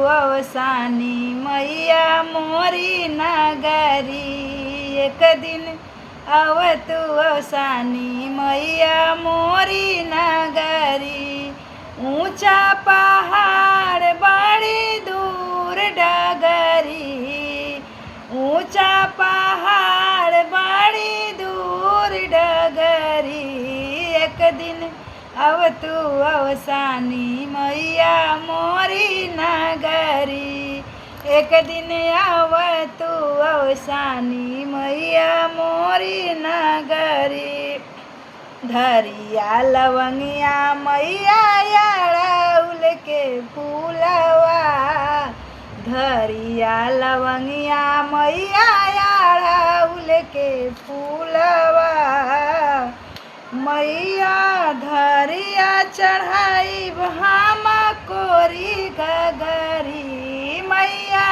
अवसानी मैया मोरी नगरी। एक दिन आव तू अवसानी मैया मोरी नगरी। ऊंचा पहाड़ बड़ी दूर डगरी। ऊंचा पहाड़ बड़ी दूर डगरी। एक दिन आव तू अवसानी मैया मोरी नगरी। एक दिन आव तू अवसानी मैया मोरी नगरी। धरिया लवंगिया मैया अड़हुल के फूलवा। धरिया लवंगिया मैया अड़हुल के फूलवा। मैया धरिया चढ़ाई हम कोरी गगरी। मैया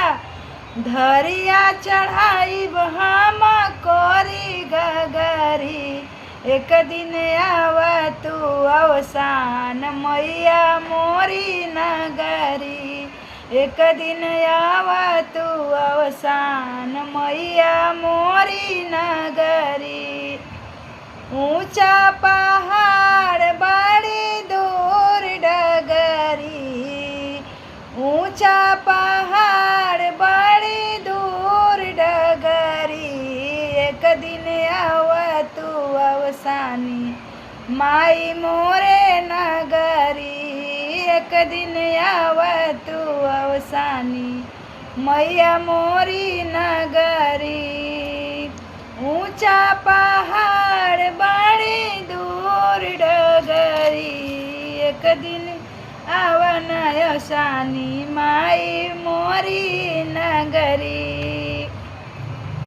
धरिया चढ़ाई हम कोरी गगरी। एक दिन आव तू अवसान मैया मोरी नगरी। एक दिन आव तू अवसान मैया मोरी नगरी। ऊंचा पहाड़ बड़ी दूर डगरी। ऊंचा पहाड़ बड़ी दूर डगरी। एक दिन आव तू अवसानी माई मोरे नगरी। एक दिन आव तू अवसानी मैया मोरी नगरी। ऊंचा पहाड़ बड़ी दूर डगरी। एक दिन आवन अवसानी माई मोरी नगरी।